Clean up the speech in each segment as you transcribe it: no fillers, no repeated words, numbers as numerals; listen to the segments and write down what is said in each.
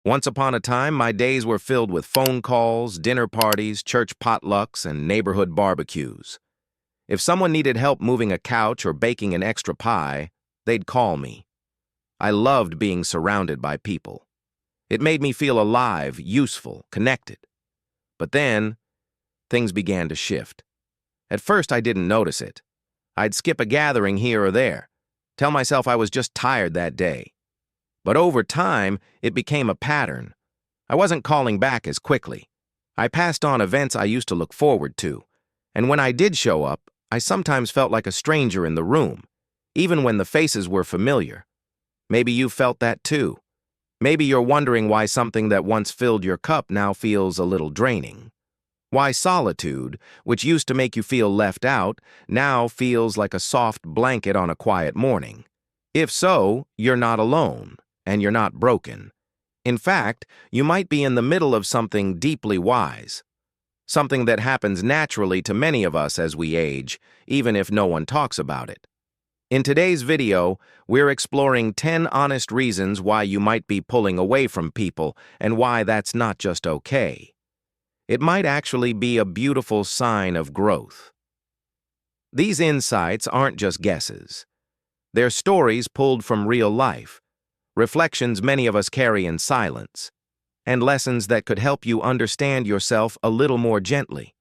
Once upon a time, my days were filled with phone calls, dinner parties, church potlucks, and neighborhood barbecues. If someone needed help moving a couch or baking an extra pie, they'd call me. I loved being surrounded by people. It made me feel alive, useful, connected. But then, things began to shift. At first, I didn't notice it. I'd skip a gathering here or there, tell myself I was just tired that day. But over time, it became a pattern. I wasn't calling back as quickly. I passed on events I used to look forward to, and when I did show up, I sometimes felt like a stranger in the room, even when the faces were familiar. Maybe you felt that too. Maybe you're wondering why something that once filled your cup now feels a little draining. Why solitude, which used to make you feel left out, now feels like a soft blanket on a quiet morning. If so, you're not alone, and you're not broken. In fact, you might be in the middle of something deeply wise. Something that happens naturally to many of us as we age, even if no one talks about it. In today's video, we're exploring 10 honest reasons why you might be pulling away from people and why that's not just okay. It might actually be a beautiful sign of growth. These insights aren't just guesses. They're stories pulled from real life, reflections many of us carry in silence, and lessons that could help you understand yourself a little more gently.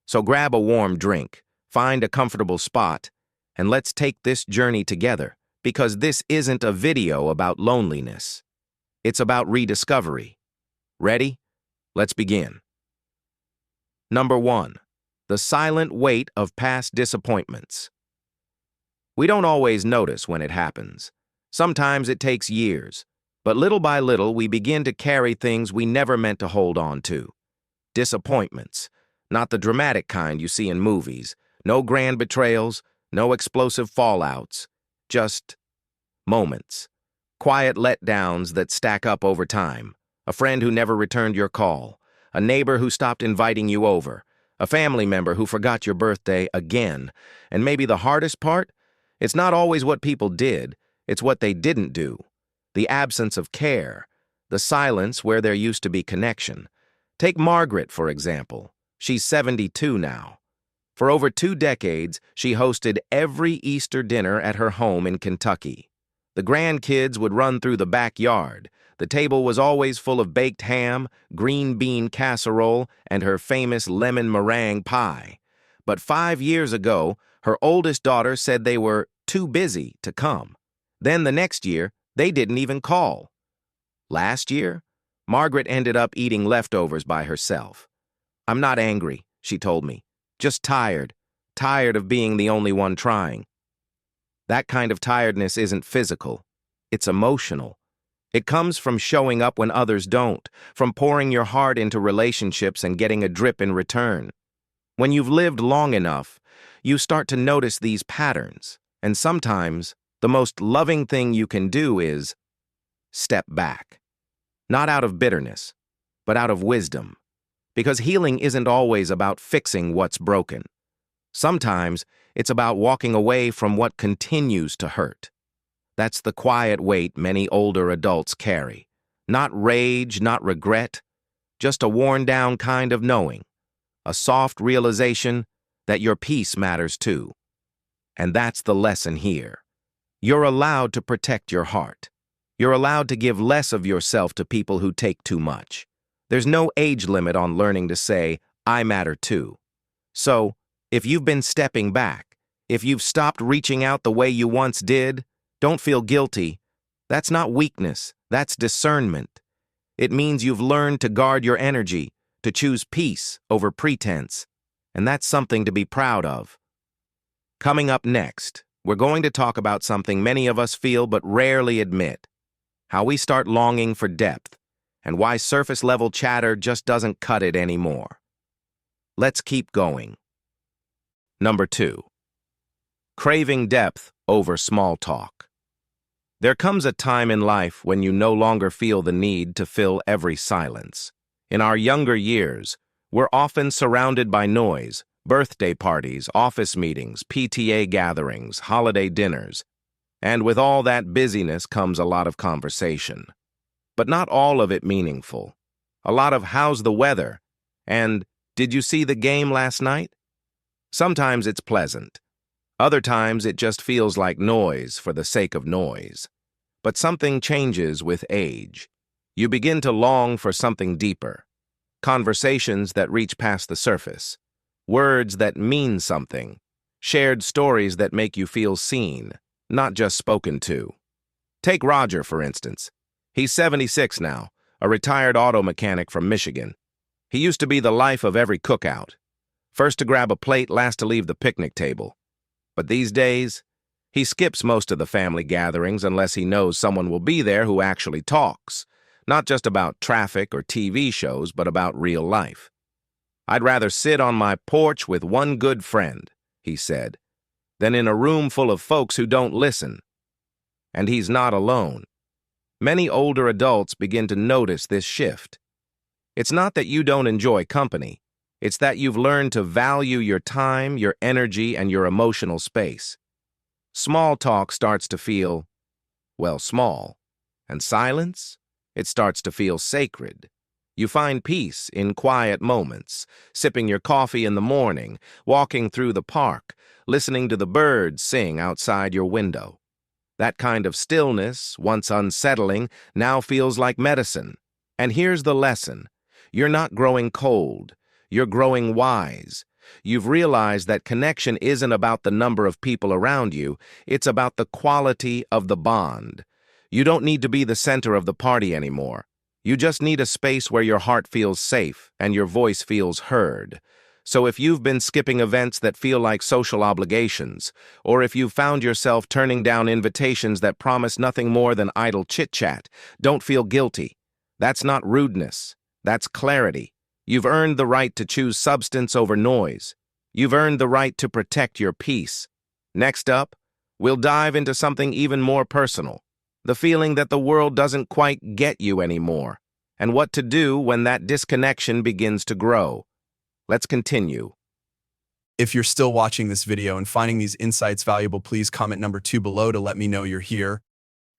So grab a warm drink, find a comfortable spot, and let's take this journey together, because this isn't a video about loneliness. It's about rediscovery. Ready? Let's begin. Number 1. The silent weight of past disappointments. We don't always notice when it happens. Sometimes it takes years, but little by little we begin to carry things we never meant to hold on to. Disappointments, not the dramatic kind you see in movies, no grand betrayals, no explosive fallouts, just moments. Quiet letdowns that stack up over time. A friend who never returned your call, a neighbor who stopped inviting you over, a family member who forgot your birthday again. And maybe the hardest part? It's not always what people did, it's what they didn't do. The absence of care, the silence where there used to be connection. Take Margaret, for example. She's 72 now. For over 2 decades, she hosted every Easter dinner at her home in Kentucky. The grandkids would run through the backyard. The table was always full of baked ham, green bean casserole, and her famous lemon meringue pie. But 5 years ago, her oldest daughter said they were too busy to come. Then the next year, they didn't even call. Last year, Margaret ended up eating leftovers by herself. "I'm not angry," she told me. "Just tired of being the only one trying." That kind of tiredness isn't physical. It's emotional. It comes from showing up when others don't, from pouring your heart into relationships and getting a drip in return. When you've lived long enough, you start to notice these patterns, and sometimes the most loving thing you can do is step back. Not out of bitterness, but out of wisdom. Because healing isn't always about fixing what's broken. Sometimes it's about walking away from what continues to hurt. That's the quiet weight many older adults carry. Not rage, not regret, just a worn-down kind of knowing. A soft realization that your peace matters too. And that's the lesson here. You're allowed to protect your heart. You're allowed to give less of yourself to people who take too much. There's no age limit on learning to say, "I matter too." So, if you've been stepping back, if you've stopped reaching out the way you once did, don't feel guilty. That's not weakness, that's discernment. It means you've learned to guard your energy, to choose peace over pretense, and that's something to be proud of. Coming up next, we're going to talk about something many of us feel but rarely admit: how we start longing for depth, and why surface-level chatter just doesn't cut it anymore. Let's keep going. Number 2. Craving depth over small talk. There comes a time in life when you no longer feel the need to fill every silence. In our younger years, we're often surrounded by noise, birthday parties, office meetings, PTA gatherings, holiday dinners. And with all that busyness comes a lot of conversation. but not all of it meaningful. A lot of "how's the weather?" and "did you see the game last night?" Sometimes it's pleasant. Other times it just feels like noise for the sake of noise. But something changes with age. You begin to long for something deeper. Conversations that reach past the surface. Words that mean something. Shared stories that make you feel seen, not just spoken to. Take Roger, for instance. He's 76 now, a retired auto mechanic from Michigan. He used to be the life of every cookout. First to grab a plate, last to leave the picnic table. But these days, he skips most of the family gatherings unless he knows someone will be there who actually talks, not just about traffic or TV shows, but about real life. "I'd rather sit on my porch with one good friend," he said, "than in a room full of folks who don't listen." And he's not alone. Many older adults begin to notice this shift. It's not that you don't enjoy company. It's that you've learned to value your time, your energy, and your emotional space. Small talk starts to feel, well, small. And silence? It starts to feel sacred. You find peace in quiet moments, sipping your coffee in the morning, walking through the park, listening to the birds sing outside your window. That kind of stillness, once unsettling, now feels like medicine. And here's the lesson. You're not growing cold. You're growing wise. You've realized that connection isn't about the number of people around you. It's about the quality of the bond. You don't need to be the center of the party anymore. You just need a space where your heart feels safe and your voice feels heard. So if you've been skipping events that feel like social obligations, or if you've found yourself turning down invitations that promise nothing more than idle chit-chat, don't feel guilty. That's not rudeness. That's clarity. You've earned the right to choose substance over noise. You've earned the right to protect your peace. Next up, we'll dive into something even more personal. The feeling that the world doesn't quite get you anymore, and what to do when that disconnection begins to grow. Let's continue. If you're still watching this video and finding these insights valuable, please comment number 2 below to let me know you're here.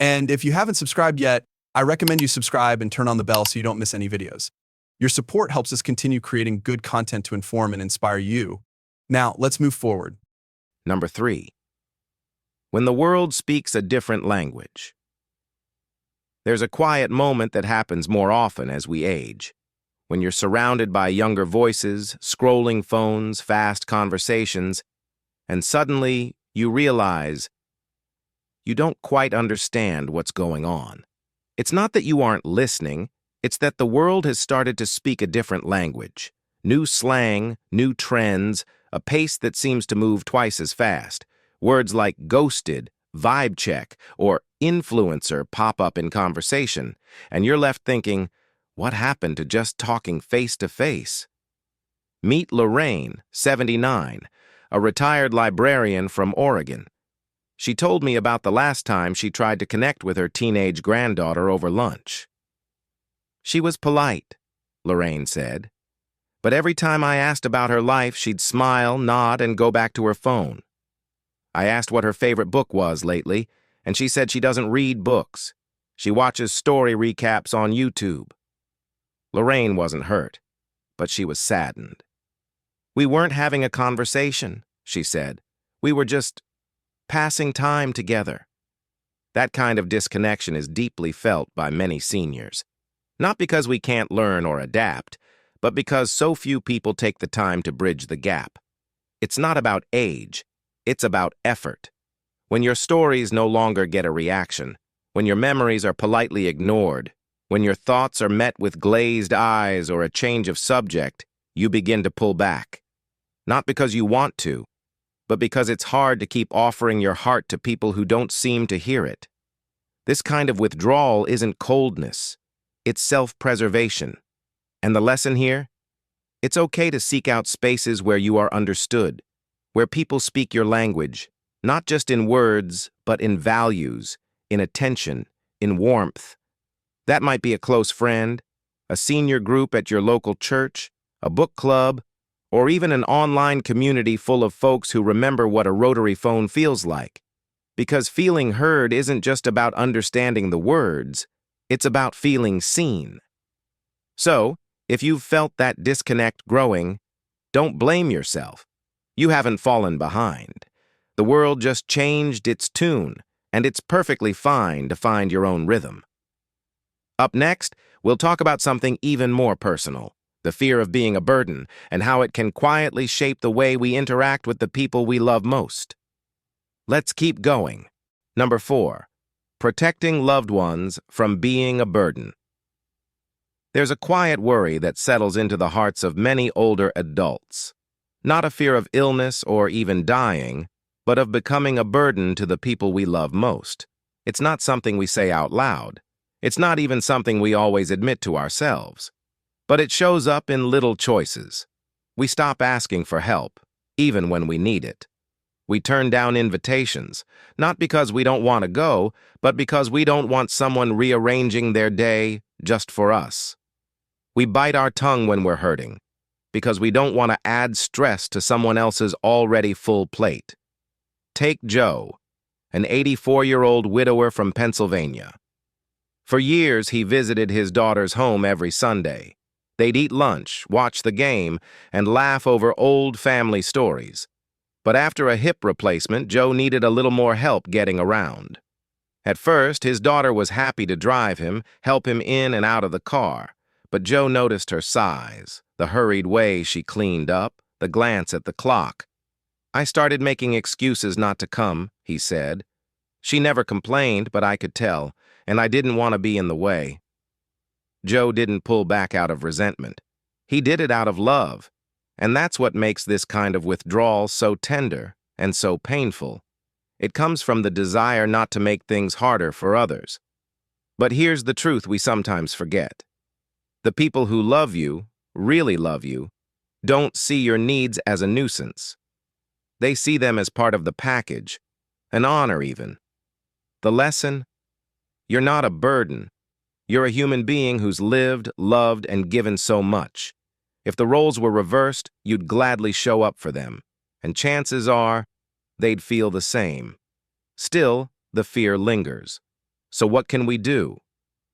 And if you haven't subscribed yet, I recommend you subscribe and turn on the bell so you don't miss any videos. Your support helps us continue creating good content to inform and inspire you. Now, let's move forward. Number 3. When the world speaks a different language. There's a quiet moment that happens more often as we age. When you're surrounded by younger voices, scrolling phones, fast conversations, and suddenly you realize you don't quite understand what's going on. It's not that you aren't listening, it's that the world has started to speak a different language. New slang, new trends, a pace that seems to move twice as fast. Words like ghosted, vibe check, or influencer pop up in conversation, and you're left thinking, what happened to just talking face to face? Meet Lorraine, 79, a retired librarian from Oregon. She told me about the last time she tried to connect with her teenage granddaughter over lunch. She was polite, Lorraine said, but every time I asked about her life, she'd smile, nod, and go back to her phone. I asked what her favorite book was lately, and she said she doesn't read books. She watches story recaps on YouTube. Lorraine wasn't hurt, but she was saddened. We weren't having a conversation, she said. We were just passing time together. That kind of disconnection is deeply felt by many seniors. Not because we can't learn or adapt, but because so few people take the time to bridge the gap. It's not about age, it's about effort. When your stories no longer get a reaction, when your memories are politely ignored, when your thoughts are met with glazed eyes or a change of subject, you begin to pull back. Not because you want to, but because it's hard to keep offering your heart to people who don't seem to hear it. This kind of withdrawal isn't coldness, it's self-preservation. And the lesson here? It's okay to seek out spaces where you are understood, where people speak your language, not just in words, but in values, in attention, in warmth. That might be a close friend, a senior group at your local church, a book club, or even an online community full of folks who remember what a rotary phone feels like. Because feeling heard isn't just about understanding the words, It's about feeling seen. So, if you've felt that disconnect growing, don't blame yourself. You haven't fallen behind. The world just changed its tune, and it's perfectly fine to find your own rhythm. Up next, we'll talk about something even more personal, the fear of being a burden, and how it can quietly shape the way we interact with the people we love most. Let's keep going. Number 4. Protecting loved ones from being a burden. There's a quiet worry that settles into the hearts of many older adults. Not a fear of illness or even dying, but of becoming a burden to the people we love most. It's not something we say out loud. It's not even something we always admit to ourselves. But it shows up in little choices. We stop asking for help, even when we need it. We turn down invitations, not because we don't want to go, but because we don't want someone rearranging their day just for us. We bite our tongue when we're hurting, because we don't want to add stress to someone else's already full plate. Take Joe, an 84-year-old widower from Pennsylvania. For years, he visited his daughter's home every Sunday. They'd eat lunch, watch the game, and laugh over old family stories. But after a hip replacement, Joe needed a little more help getting around. At first, his daughter was happy to drive him, help him in and out of the car. But Joe noticed her sighs, the hurried way she cleaned up, the glance at the clock. "I started making excuses not to come," he said. She never complained, but I could tell, and I didn't want to be in the way. Joe didn't pull back out of resentment. He did it out of love. And that's what makes this kind of withdrawal so tender and so painful. It comes from the desire not to make things harder for others. But here's the truth we sometimes forget. The people who love you, really love you, don't see your needs as a nuisance. They see them as part of the package, an honor even. The lesson? You're not a burden. You're a human being who's lived, loved, and given so much. If the roles were reversed, you'd gladly show up for them, and chances are they'd feel the same. Still, the fear lingers. So what can we do?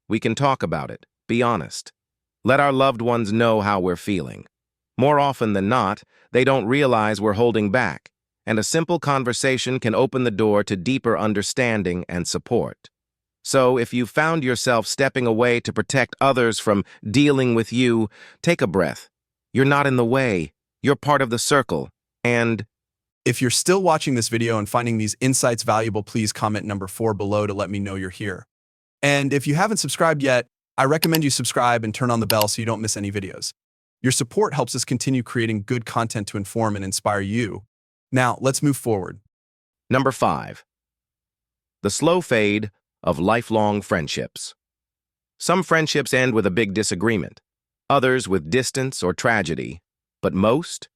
We can talk about it, be honest. Let our loved ones know how we're feeling. More often than not, they don't realize we're holding back, and a simple conversation can open the door to deeper understanding and support. So if you found yourself stepping away to protect others from dealing with you, take a breath. You're not in the way. You're part of the circle. And If you're still watching this video and finding these insights valuable, please comment number 4 below to let me know you're here. And if you haven't subscribed yet, I recommend you subscribe and turn on the bell so you don't miss any videos. Your support helps us continue creating good content to inform and inspire you. Now, let's move forward. Number 5. The slow fade of lifelong friendships. Some friendships end with a big disagreement, others with distance or tragedy, but most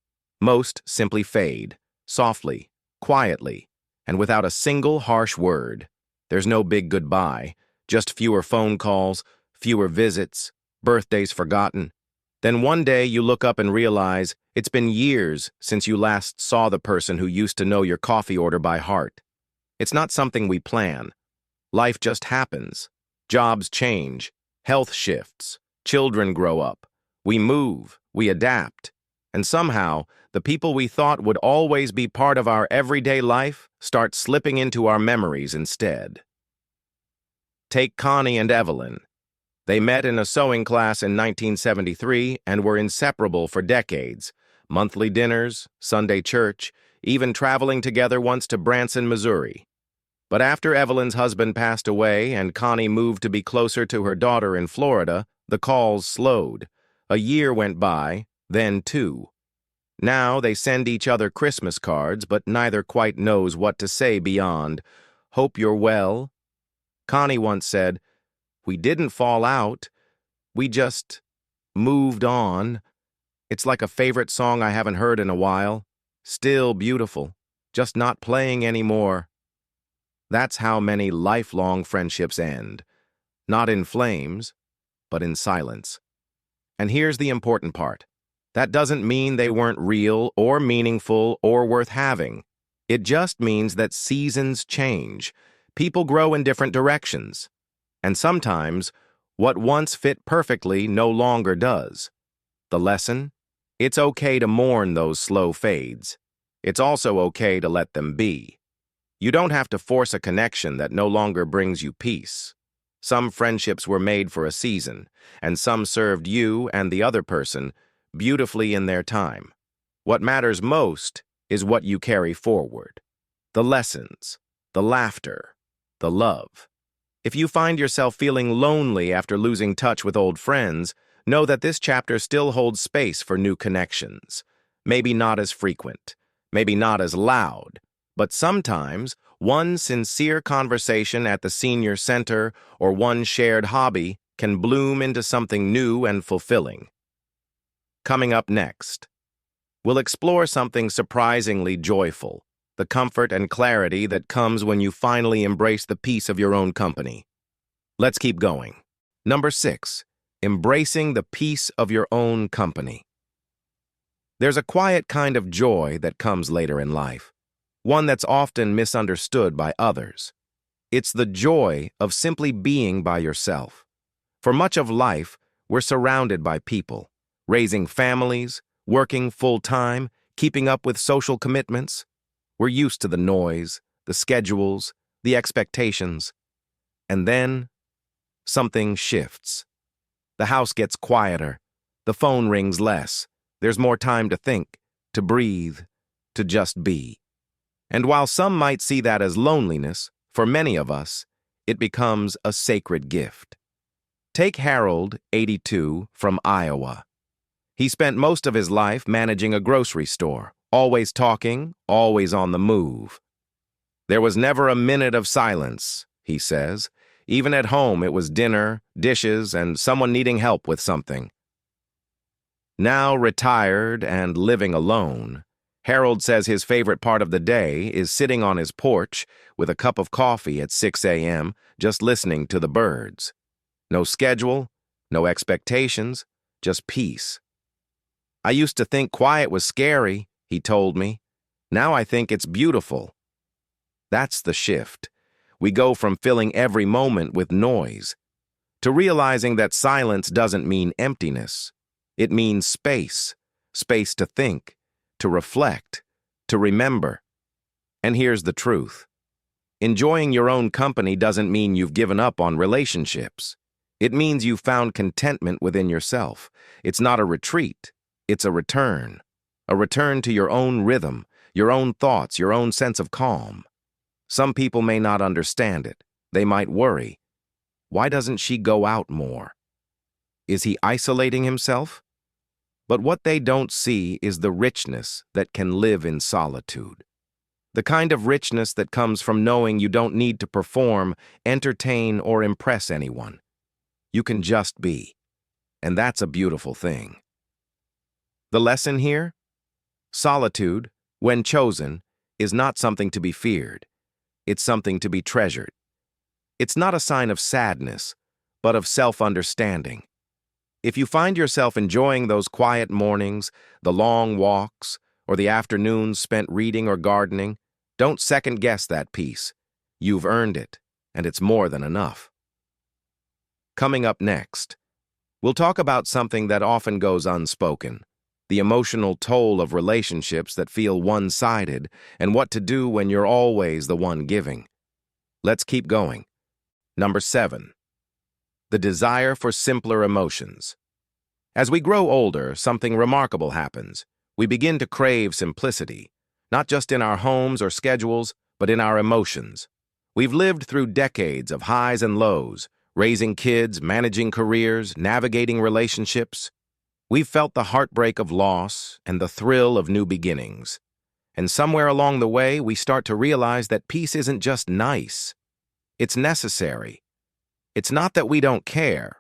simply fade, softly, quietly, and without a single harsh word. There's no big goodbye, just fewer phone calls, fewer visits, birthdays forgotten. Then one day you look up and realize it's been years since you last saw the person who used to know your coffee order by heart. It's not something we plan. Life just happens. Jobs change, health shifts, children grow up. We move, we adapt. And somehow, the people we thought would always be part of our everyday life start slipping into our memories instead. Take Connie and Evelyn. They met in a sewing class in 1973 and were inseparable for decades. Monthly dinners, Sunday church, even traveling together once to Branson, Missouri. But after Evelyn's husband passed away and Connie moved to be closer to her daughter in Florida, the calls slowed. A year went by, then 2. Now they send each other Christmas cards, but neither quite knows what to say beyond, "Hope you're well." Connie once said, "We didn't fall out. We just moved on." It's like a favorite song I haven't heard in a while. Still beautiful, just not playing anymore. That's how many lifelong friendships end. Not in flames, but in silence. And here's the important part. That doesn't mean they weren't real or meaningful or worth having. It just means that seasons change. People grow in different directions. And sometimes, What once fit perfectly no longer does. The lesson? It's okay to mourn those slow fades. It's also okay to let them be. You don't have to force a connection that no longer brings you peace. Some friendships were made for a season, and some served you and the other person beautifully in their time. What matters most is what you carry forward. The lessons, the laughter, the love. If you find yourself feeling lonely after losing touch with old friends, know that this chapter still holds space for new connections. Maybe not as frequent, maybe not as loud, but sometimes one sincere conversation at the senior center or one shared hobby can bloom into something new and fulfilling. Coming up next, we'll explore something surprisingly joyful, the comfort and clarity that comes when you finally embrace the peace of your own company. Let's keep going. Number 6, embracing the peace of your own company. There's a quiet kind of joy that comes later in life, one that's often misunderstood by others. It's the joy of simply being by yourself. For much of life, we're surrounded by people, raising families, working full-time, keeping up with social commitments. We're used to the noise, the schedules, the expectations. And then, something shifts. The house gets quieter, the phone rings less, there's more time to think, to breathe, to just be. And while some might see that as loneliness, for many of us, it becomes a sacred gift. Take Harold, 82, from Iowa. He spent most of his life managing a grocery store, always talking, always on the move. There was never a minute of silence, he says. Even at home, it was dinner, dishes, and someone needing help with something. Now retired and living alone, Harold says his favorite part of the day is sitting on his porch with a cup of coffee at 6 a.m., just listening to the birds. No schedule, no expectations, just peace. I used to think quiet was scary, he told me. Now I think it's beautiful. That's the shift. We go from filling every moment with noise to realizing that silence doesn't mean emptiness. It means space, space to think, to reflect, to remember. And here's the truth. Enjoying your own company doesn't mean you've given up on relationships. It means you've found contentment within yourself. It's not a retreat. It's a return to your own rhythm, your own thoughts, your own sense of calm. Some people may not understand it. They might worry. Why doesn't she go out more? Is he isolating himself? But what they don't see is the richness that can live in solitude. The kind of richness that comes from knowing you don't need to perform, entertain, or impress anyone. You can just be. And that's a beautiful thing. The lesson here? Solitude, when chosen, is not something to be feared. It's something to be treasured. It's not a sign of sadness, but of self-understanding. If you find yourself enjoying those quiet mornings, the long walks, or the afternoons spent reading or gardening, don't second-guess that peace. You've earned it, and it's more than enough. Coming up next, we'll talk about something that often goes unspoken, the emotional toll of relationships that feel one-sided, and what to do when you're always the one giving. Let's keep going. Number 7. The desire for simpler emotions. As we grow older, something remarkable happens. We begin to crave simplicity, not just in our homes or schedules, but in our emotions. We've lived through decades of highs and lows, raising kids, managing careers, navigating relationships. We've felt the heartbreak of loss and the thrill of new beginnings. And somewhere along the way, we start to realize that peace isn't just nice. It's necessary. It's not that we don't care.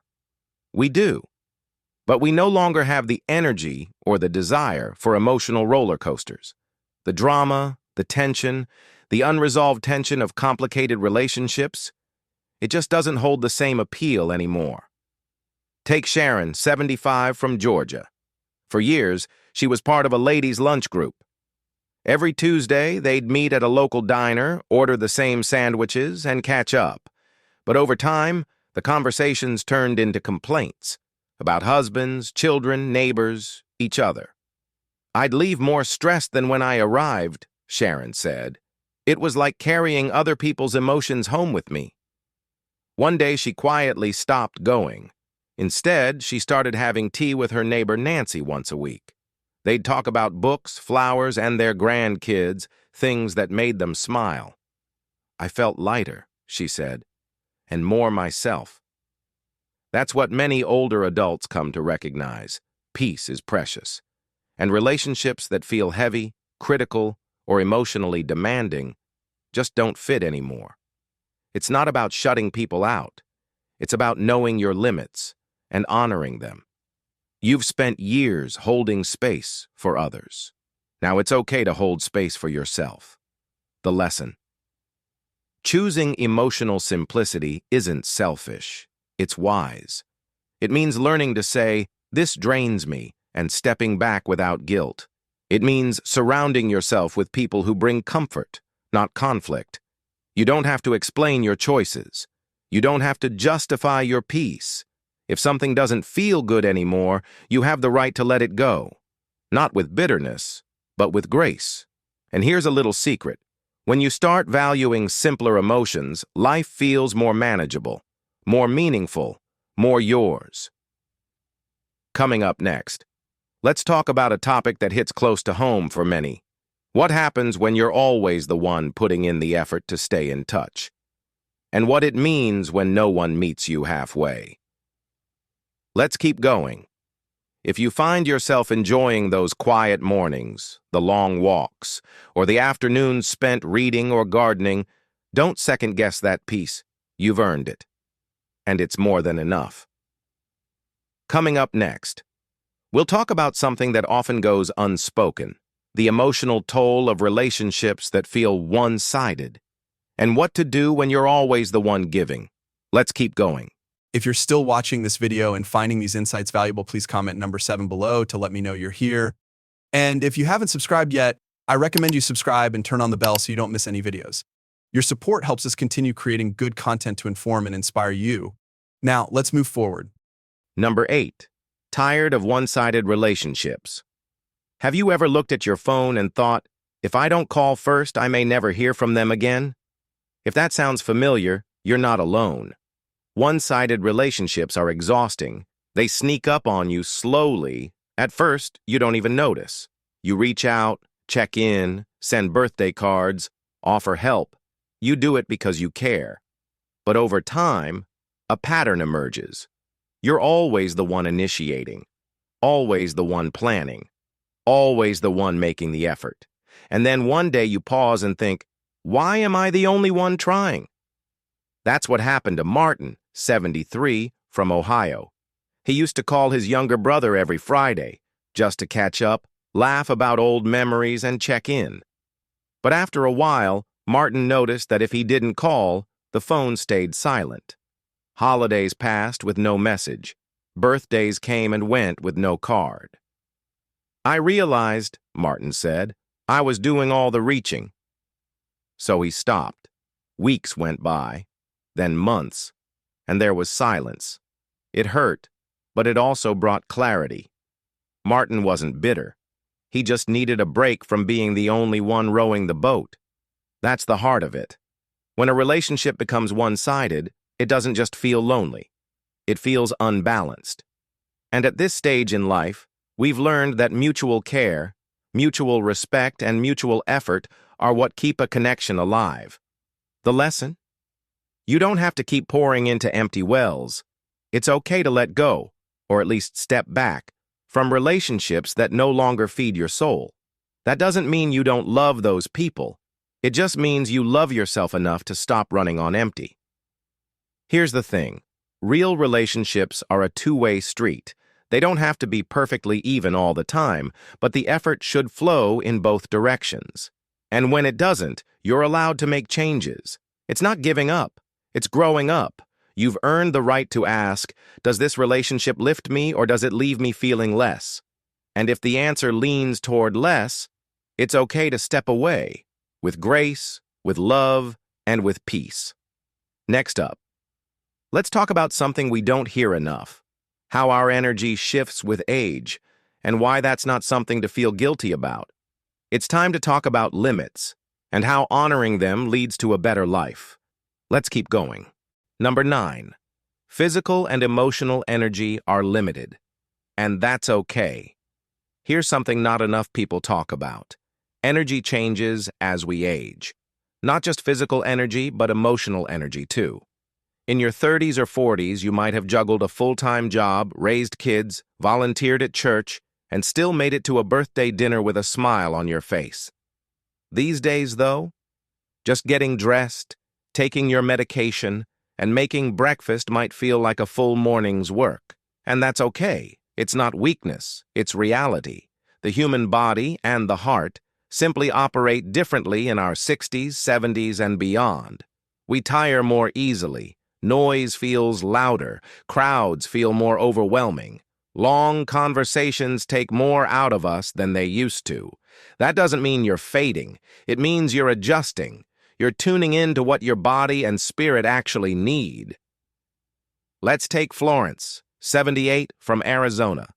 We do. But we no longer have the energy or the desire for emotional roller coasters. The drama, the tension, the unresolved tension of complicated relationships, it just doesn't hold the same appeal anymore. Take Sharon, 75, from Georgia. For years, she was part of a ladies' lunch group. Every Tuesday, they'd meet at a local diner, order the same sandwiches, and catch up. But over time, The conversations turned into complaints about husbands, children, neighbors, each other. "I'd leave more stressed than when I arrived," Sharon said. "It was like carrying other people's emotions home with me." One day she quietly stopped going. Instead, she started having tea with her neighbor Nancy once a week. They'd talk about books, flowers, and their grandkids, things that made them smile. "I felt lighter," she said, "and more myself." That's what many older adults come to recognize. Peace is precious. And relationships that feel heavy, critical, or emotionally demanding just don't fit anymore. It's not about shutting people out. It's about knowing your limits and honoring them. You've spent years holding space for others. Now it's okay to hold space for yourself. The lesson: choosing emotional simplicity isn't selfish. It's wise. It means learning to say, "This drains me," and stepping back without guilt. It means surrounding yourself with people who bring comfort, not conflict. You don't have to explain your choices. You don't have to justify your peace. If something doesn't feel good anymore, you have the right to let it go. Not with bitterness, but with grace. And here's a little secret. When you start valuing simpler emotions, life feels more manageable, more meaningful, more yours. Coming up next, let's talk about a topic that hits close to home for many. What happens when you're always the one putting in the effort to stay in touch? And what it means when no one meets you halfway. Let's keep going. If you find yourself enjoying those quiet mornings, the long walks, or the afternoons spent reading or gardening, don't second-guess that peace. You've earned it. And it's more than enough. Coming up next, we'll talk about something that often goes unspoken: the emotional toll of relationships that feel one-sided, and what to do when you're always the one giving. Let's keep going. If you're still watching this video and finding these insights valuable, please comment number 7 below to let me know you're here. And if you haven't subscribed yet, I recommend you subscribe and turn on the bell so you don't miss any videos. Your support helps us continue creating good content to inform and inspire you. Now, let's move forward. Number 8. Tired of one-sided relationships. Have you ever looked at your phone and thought, "If I don't call first, I may never hear from them again"? If that sounds familiar, you're not alone. One-sided relationships are exhausting. They sneak up on you slowly. At first, you don't even notice. You reach out, check in, send birthday cards, offer help. You do it because you care. But over time, a pattern emerges. You're always the one initiating, always the one planning, always the one making the effort. And then one day you pause and think, "Why am I the only one trying?" That's what happened to Martin, 73, from Ohio. He used to call his younger brother every Friday, just to catch up, laugh about old memories, and check in. But after a while, Martin noticed that if he didn't call, the phone stayed silent. Holidays passed with no message. Birthdays came and went with no card. "I realized," Martin said, "I was doing all the reaching." So he stopped. Weeks went by, then months, and there was silence. It hurt, but it also brought clarity. Martin wasn't bitter. He just needed a break from being the only one rowing the boat. That's the heart of it. When a relationship becomes one-sided, it doesn't just feel lonely. It feels unbalanced. And at this stage in life, we've learned that mutual care, mutual respect, and mutual effort are what keep a connection alive. The lesson? You don't have to keep pouring into empty wells. It's okay to let go, or at least step back, from relationships that no longer feed your soul. That doesn't mean you don't love those people. It just means you love yourself enough to stop running on empty. Here's the thing. Real relationships are a two-way street. They don't have to be perfectly even all the time, but the effort should flow in both directions. And when it doesn't, you're allowed to make changes. It's not giving up. It's growing up. You've earned the right to ask, does this relationship lift me or does it leave me feeling less? And if the answer leans toward less, it's okay to step away, with grace, with love, and with peace. Next up, Let's talk about something we don't hear enough: how our energy shifts with age, and why that's not something to feel guilty about. It's time to talk about limits, and how honoring them leads to a better life. Let's keep going. Number 9. Physical and emotional energy are limited, and that's okay. Here's something not enough people talk about. Energy changes as we age. Not just physical energy, but emotional energy too. In your 30s or 40s, you might have juggled a full-time job, raised kids, volunteered at church, and still made it to a birthday dinner with a smile on your face. These days, though, just getting dressed, taking your medication, and making breakfast might feel like a full morning's work. And that's okay. It's not weakness, it's reality. The human body and the heart simply operate differently in our 60s, 70s, and beyond. We tire more easily. Noise feels louder. Crowds feel more overwhelming. Long conversations take more out of us than they used to. That doesn't mean you're fading. It means you're adjusting. You're tuning in to what your body and spirit actually need. Let's take Florence, 78, from Arizona.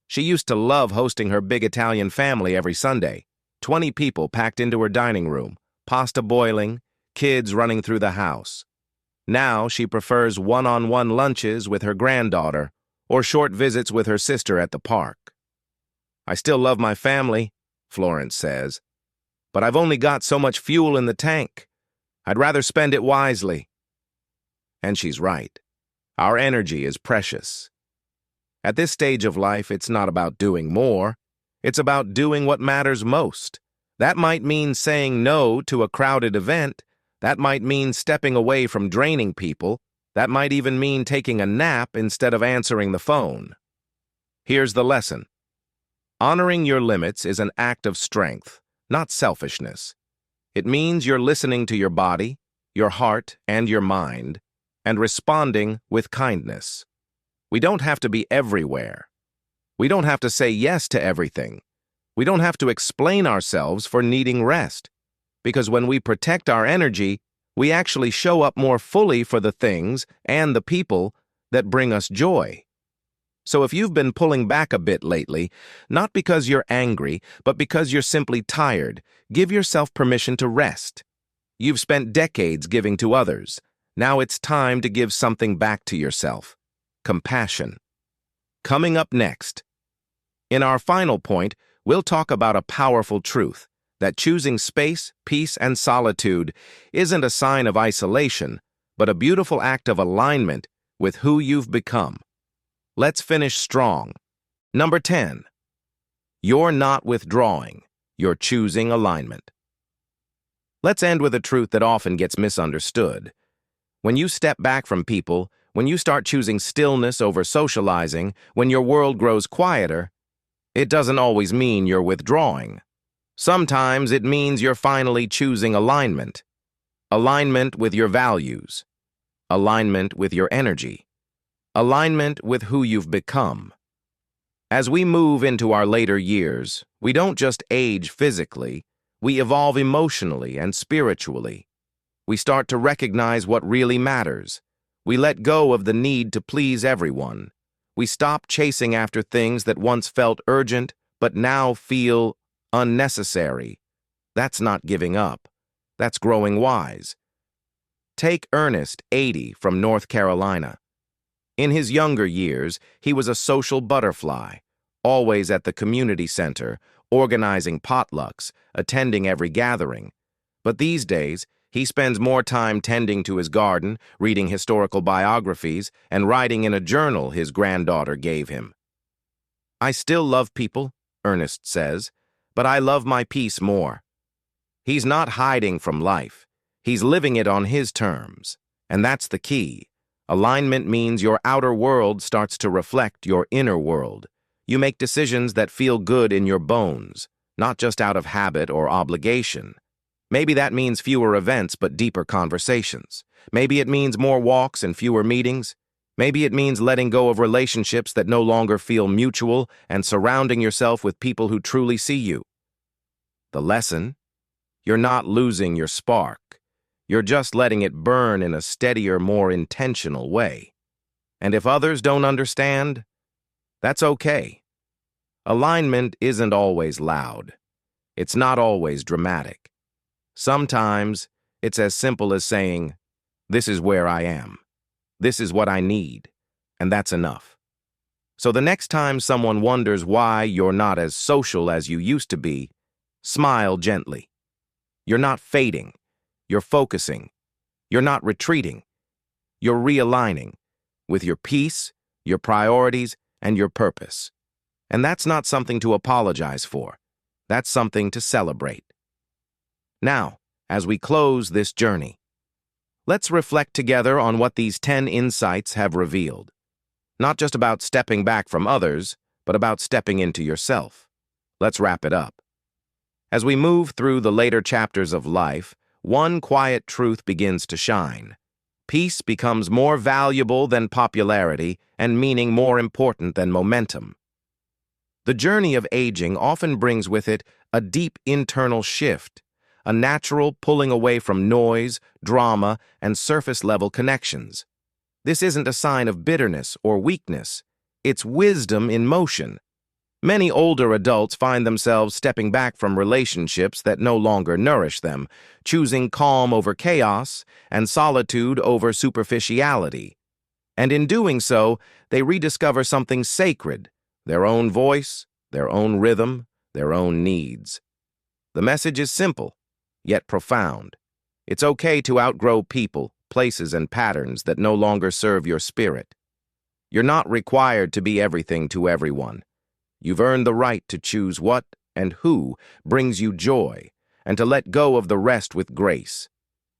She used to love hosting her big Italian family every Sunday. 20 people packed into her dining room, pasta boiling, kids running through the house. Now she prefers one-on-one lunches with her granddaughter or short visits with her sister at the park. "I still love my family," Florence says, "but I've only got so much fuel in the tank. I'd rather spend it wisely." And she's right. Our energy is precious. At this stage of life, it's not about doing more. It's about doing what matters most. That might mean saying no to a crowded event. That might mean stepping away from draining people. That might even mean taking a nap instead of answering the phone. Here's the lesson. Honoring your limits is an act of strength, not selfishness. It means you're listening to your body, your heart, and your mind, and responding with kindness. We don't have to be everywhere. We don't have to say yes to everything. We don't have to explain ourselves for needing rest. Because when we protect our energy, we actually show up more fully for the things and the people that bring us joy. So if you've been pulling back a bit lately, not because you're angry, but because you're simply tired, give yourself permission to rest. You've spent decades giving to others. Now it's time to give something back to yourself. Compassion. Coming up next. In our final point, we'll talk about a powerful truth, that choosing space, peace, and solitude isn't a sign of isolation, but a beautiful act of alignment with who you've become. Let's finish strong. Number 10. You're not withdrawing. You're choosing alignment. Let's end with a truth that often gets misunderstood. When you step back from people, when you start choosing stillness over socializing, when your world grows quieter, it doesn't always mean you're withdrawing. Sometimes it means you're finally choosing alignment. Alignment with your values. Alignment with your energy. Alignment with who you've become. As we move into our later years, we don't just age physically, we evolve emotionally and spiritually. We start to recognize what really matters. We let go of the need to please everyone. We stop chasing after things that once felt urgent, but now feel unnecessary. That's not giving up. That's growing wise. Take Ernest, 80, from North Carolina. In his younger years, he was a social butterfly, always at the community center, organizing potlucks, attending every gathering. But these days, he spends more time tending to his garden, reading historical biographies, and writing in a journal his granddaughter gave him. "I still love people," Ernest says, "but I love my peace more." He's not hiding from life. He's living it on his terms. And that's the key. Alignment means your outer world starts to reflect your inner world. You make decisions that feel good in your bones, not just out of habit or obligation. Maybe that means fewer events but deeper conversations. Maybe it means more walks and fewer meetings. Maybe it means letting go of relationships that no longer feel mutual and surrounding yourself with people who truly see you. The lesson? You're not losing your spark. You're just letting it burn in a steadier, more intentional way. And if others don't understand, that's okay. Alignment isn't always loud. It's not always dramatic. Sometimes it's as simple as saying, "This is where I am. This is what I need," and that's enough. So the next time someone wonders why you're not as social as you used to be, smile gently. You're not fading. You're focusing. You're not retreating. You're realigning with your peace, your priorities, and your purpose. And that's not something to apologize for. That's something to celebrate. Now, as we close this journey, let's reflect together on what these 10 insights have revealed. Not just about stepping back from others, but about stepping into yourself. Let's wrap it up. As we move through the later chapters of life, one quiet truth begins to shine. Peace becomes more valuable than popularity, and meaning more important than momentum. The journey of aging often brings with it a deep internal shift, a natural pulling away from noise, drama, and surface-level connections. This isn't a sign of bitterness or weakness. It's wisdom in motion. Many older adults find themselves stepping back from relationships that no longer nourish them, choosing calm over chaos and solitude over superficiality. And in doing so, they rediscover something sacred, their own voice, their own rhythm, their own needs. The message is simple, yet profound. It's okay to outgrow people, places, and patterns that no longer serve your spirit. You're not required to be everything to everyone. You've earned the right to choose what and who brings you joy, and to let go of the rest with grace.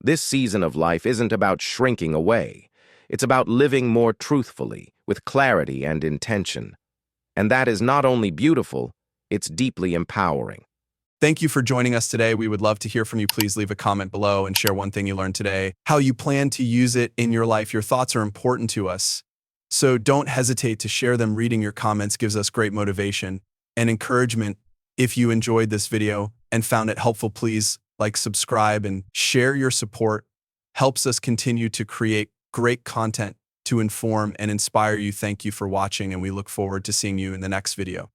This season of life isn't about shrinking away. It's about living more truthfully, with clarity and intention. And that is not only beautiful, it's deeply empowering. Thank you for joining us today. We would love to hear from you. Please leave a comment below and share one thing you learned today, how you plan to use it in your life. Your thoughts are important to us, so don't hesitate to share them. Reading your comments gives us great motivation and encouragement. If you enjoyed this video and found it helpful, please like, subscribe, and share. Your support helps us continue to create great content to inform and inspire you. Thank you for watching, and we look forward to seeing you in the next video.